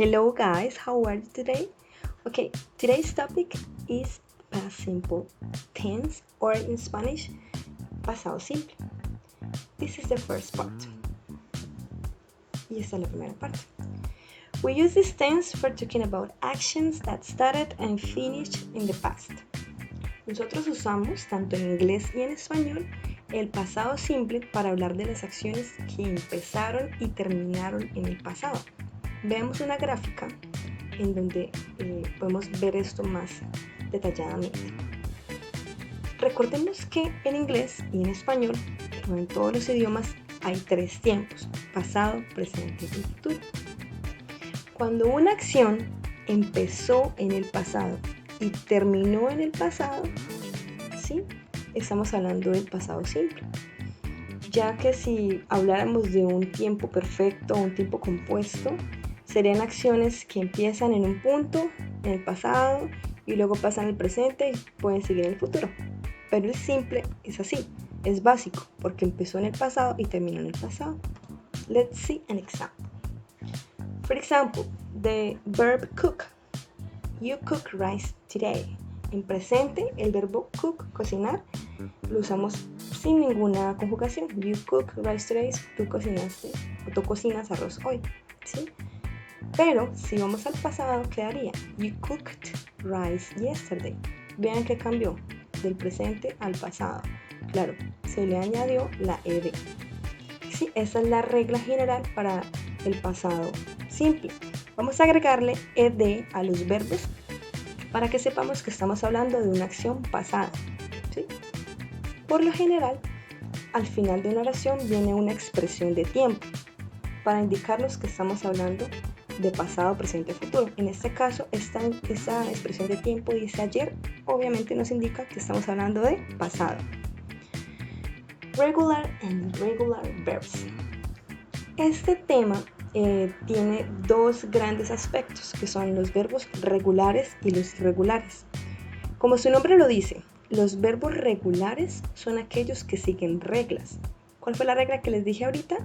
Hello guys, how are you today? Okay, today's topic is past simple tense, or in Spanish, pasado simple. This is the first part. Y esta es la primera parte. We use this tense for talking about actions that started and finished in the past. Nosotros usamos, tanto en inglés y en español, el pasado simple para hablar de las acciones que empezaron y terminaron en el pasado. Veamos una gráfica en donde podemos ver esto más detalladamente. Recordemos que en inglés y en español, como en todos los idiomas, hay tres tiempos: pasado, presente y futuro. Cuando una acción empezó en el pasado y terminó en el pasado, ¿sí? Estamos hablando del pasado simple. Ya que si habláramos de un tiempo perfecto o un tiempo compuesto, serían acciones que empiezan en un punto, en el pasado, y luego pasan al presente y pueden seguir en el futuro. Pero el simple es así, es básico, porque empezó en el pasado y terminó en el pasado. Let's see an example. For example, the verb cook. You cook rice today. En presente, el verbo cook, cocinar, lo usamos sin ninguna conjugación. You cook rice today, tú cocinaste o tú cocinas arroz hoy, ¿sí? Pero si vamos al pasado, quedaría you cooked rice yesterday. Vean que cambió del presente al pasado. Claro, se le añadió la ed. Sí, esa es la regla general para el pasado simple. Vamos a agregarle ed a los verbos para que sepamos que estamos hablando de una acción pasada, ¿sí? Por lo general, al final de una oración viene una expresión de tiempo para indicarnos que estamos hablando de pasado, presente, futuro. En este caso, esta expresión de tiempo dice ayer, obviamente nos indica que estamos hablando de pasado. Regular and irregular verbs. Este tema tiene dos grandes aspectos, que son los verbos regulares y los irregulares. Como su nombre lo dice, los verbos regulares son aquellos que siguen reglas. ¿Cuál fue la regla que les dije ahorita?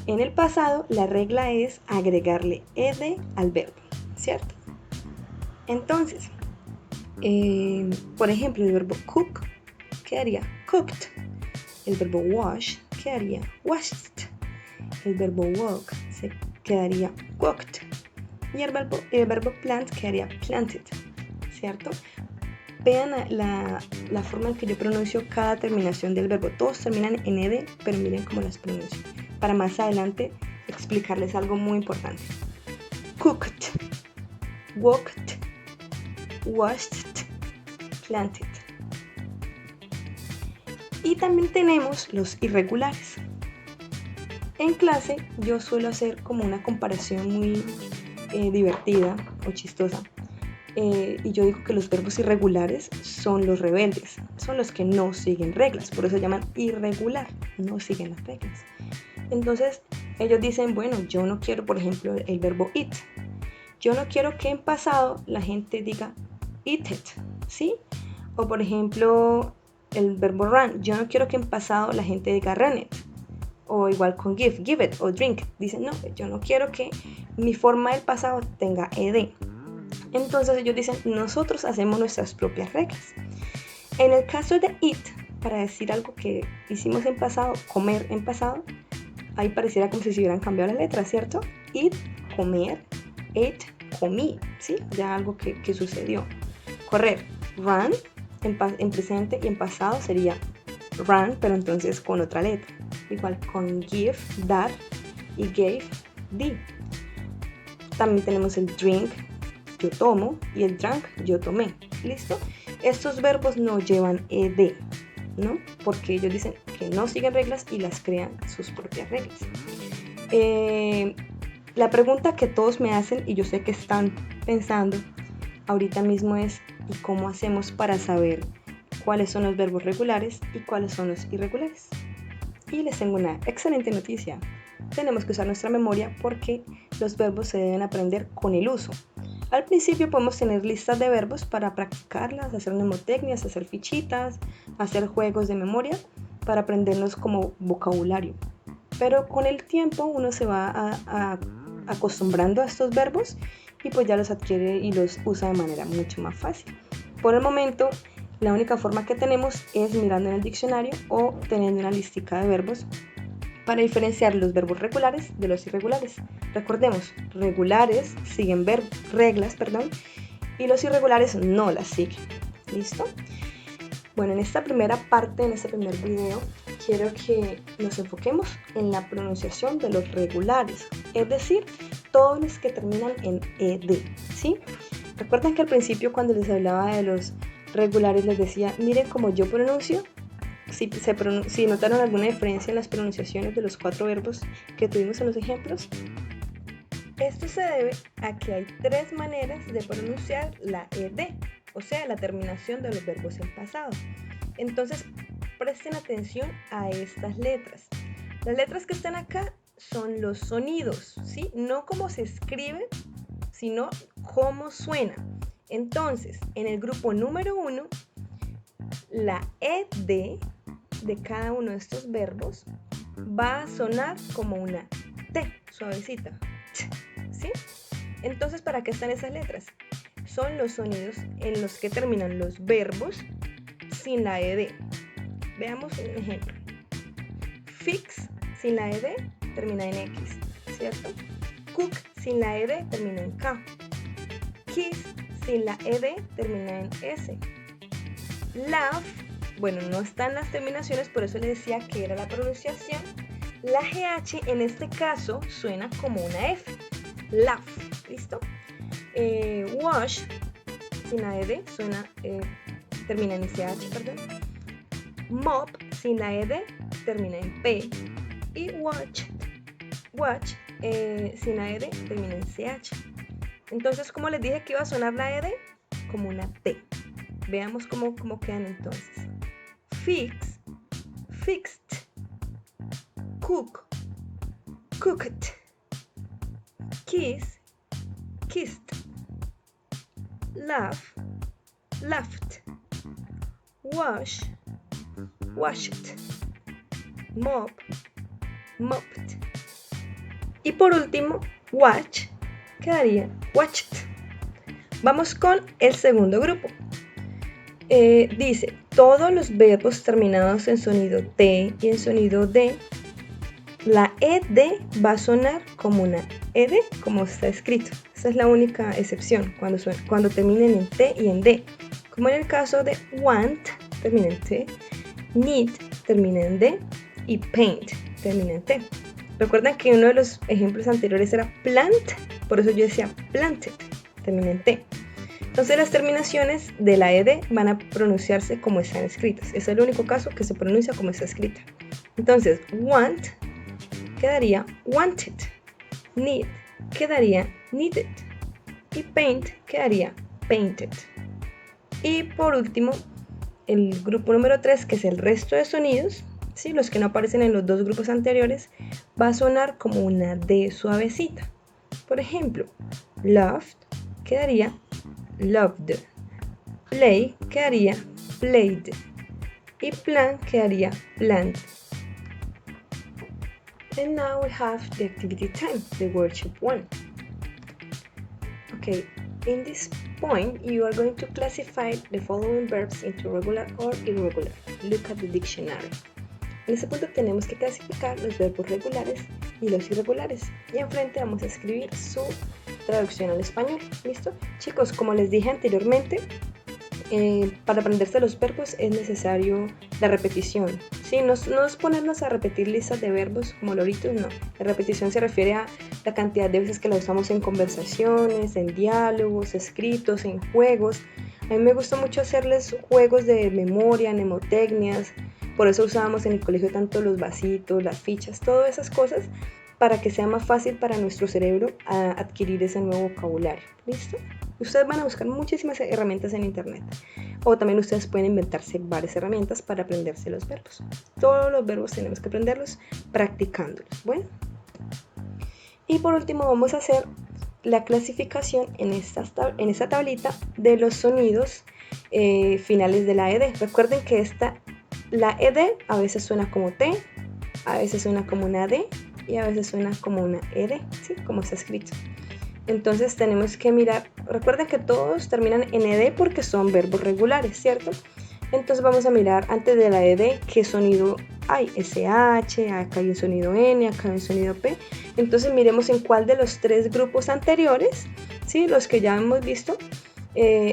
En el pasado, la regla es agregarle ed al verbo, ¿cierto? Entonces, por ejemplo, el verbo cook quedaría cooked. El verbo wash quedaría washed. El verbo walk se quedaría walked. Y el verbo plant quedaría planted, ¿cierto? Vean la forma en que yo pronuncio cada terminación del verbo. Todos terminan en ed, pero miren cómo las pronuncio, para más adelante explicarles algo muy importante. Cooked, walked, washed, planted. Y también tenemos los irregulares. En clase yo suelo hacer como una comparación muy divertida o chistosa. Y yo digo que los verbos irregulares son los rebeldes, son los que no siguen reglas, por eso se llaman irregular, no siguen las reglas. Entonces ellos dicen, bueno, yo no quiero, por ejemplo, el verbo eat. Yo no quiero que en pasado la gente diga eat it, ¿sí? O por ejemplo, el verbo run. Yo no quiero que en pasado la gente diga run it. O igual con give it o drink. Dicen, no, yo no quiero que mi forma del pasado tenga ed. Entonces ellos dicen, nosotros hacemos nuestras propias reglas. En el caso de eat, para decir algo que hicimos en pasado, comer en pasado, ahí pareciera como si se hubieran cambiado las letras, ¿cierto? Eat, comer, ate, comí, ¿sí? Ya algo que sucedió. Correr, run, en presente y en pasado sería run, pero entonces con otra letra. Igual con give, dar, y gave, di. También tenemos el drink, yo tomo, y el drank, yo tomé. ¿Listo? Estos verbos no llevan ed, ¿no? Porque ellos dicen que no siguen reglas y las crean sus propias reglas. La pregunta que todos me hacen, y yo sé que están pensando ahorita mismo, es ¿y cómo hacemos para saber cuáles son los verbos regulares y cuáles son los irregulares? Y les tengo una excelente noticia. Tenemos que usar nuestra memoria porque los verbos se deben aprender con el uso. Al principio podemos tener listas de verbos para practicarlas, hacer mnemotecnias, hacer fichitas, hacer juegos de memoria para aprendernos como vocabulario. Pero con el tiempo uno se va acostumbrando a estos verbos y pues ya los adquiere y los usa de manera mucho más fácil. Por el momento, la única forma que tenemos es mirando en el diccionario o teniendo una listica de verbos para diferenciar los verbos regulares de los irregulares. Recordemos, regulares siguen reglas, y los irregulares no las siguen. ¿Listo? Bueno, en esta primera parte, en este primer video, quiero que nos enfoquemos en la pronunciación de los regulares, es decir, todos los que terminan en ed, ¿sí? Recuerden que al principio cuando les hablaba de los regulares les decía, miren cómo yo pronuncio. Si notaron alguna diferencia en las pronunciaciones de los 4 verbos que tuvimos en los ejemplos, esto se debe a que hay 3 maneras de pronunciar la ed, o sea, la terminación de los verbos en pasado. Entonces, presten atención a estas letras. Las letras que están acá son los sonidos, ¿sí? No cómo se escribe, sino cómo suena. Entonces, en el grupo número 1, la ed de cada uno de estos verbos va a sonar como una T, suavecita, ¿sí? Entonces, ¿para qué están esas letras? Son los sonidos en los que terminan los verbos sin la ed. Veamos un ejemplo. Fix sin la ed termina en X, ¿cierto? Cook sin la ed termina en K. Kiss sin la ed termina en S. Laugh, bueno, no están las terminaciones, por eso le decía que era la pronunciación. La GH en este caso suena como una F. Laugh, ¿listo? Wash sin la ed termina en SH, perdón. Mop sin la ed termina en P. Y watch sin la ed termina en CH. Entonces, ¿cómo les dije que iba a sonar la ed? Como una T. Veamos cómo quedan entonces. Fix, fixed. Cook, cooked. Kiss, kissed. Laugh, laughed. Wash, washed. Mop, mopped. Y por último, watch quedaría watched. Vamos con el segundo grupo. Dice, todos los verbos terminados en sonido T y en sonido D, la ed va a sonar como una ed, como está escrito. Esa es la única excepción, cuando terminen en T y en D. Como en el caso de want, termina en T, need, termina en D, y paint, termina en T. Recuerden que uno de los ejemplos anteriores era plant, por eso yo decía planted, termina en T. Entonces las terminaciones de la ed van a pronunciarse como están escritas. Es el único caso que se pronuncia como está escrita. Entonces, want quedaría wanted, need quedaría needed y paint quedaría painted. Y por último, el grupo número 3, que es el resto de sonidos, ¿sí? Los que no aparecen en los 2 grupos anteriores, va a sonar como una D suavecita. Por ejemplo, loved quedaría loved, play quedaría played y plan quedaría planned. And now we have the activity time, the worksheet 1. Okay, in this point you are going to classify the following verbs into regular or irregular. Look at the dictionary. En este punto tenemos que clasificar los verbos regulares y los irregulares. Y enfrente vamos a escribir su traducción al español. ¿Listo? Chicos, como les dije anteriormente, para aprenderse los verbos es necesario la repetición. ¿Sí? No es ponernos a repetir listas de verbos como loritos, no. La repetición se refiere a la cantidad de veces que la usamos en conversaciones, en diálogos, escritos, en juegos. A mí me gusta mucho hacerles juegos de memoria, mnemotecnias. Por eso usábamos en el colegio tanto los vasitos, las fichas, todas esas cosas, para que sea más fácil para nuestro cerebro adquirir ese nuevo vocabulario. ¿Listo? Ustedes van a buscar muchísimas herramientas en internet. O también ustedes pueden inventarse varias herramientas para aprenderse los verbos. Todos los verbos tenemos que aprenderlos practicándolos. Bueno. Y por último vamos a hacer la clasificación en esta tablita de los sonidos finales de la ed. Recuerden que la ed a veces suena como T, a veces suena como una D y a veces suena como una ed, ¿sí? Como está escrito. Entonces tenemos que mirar, recuerden que todos terminan en ed porque son verbos regulares, ¿cierto? Entonces vamos a mirar antes de la ed qué sonido hay, SH, acá hay un sonido N, acá hay un sonido P. Entonces miremos en cuál de los tres grupos anteriores, ¿sí? Los que ya hemos visto,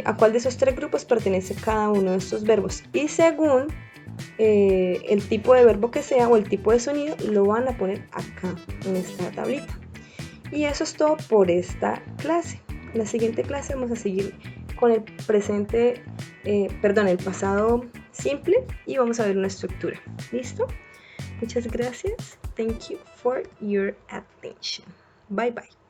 a cuál de esos tres grupos pertenece cada uno de estos verbos. Y según el tipo de verbo que sea o el tipo de sonido, lo van a poner acá en esta tablita. Y eso es todo por esta clase. En la siguiente clase vamos a seguir con el presente, el pasado simple y vamos a ver una estructura. ¿Listo? Muchas gracias. Thank you for your attention. Bye bye.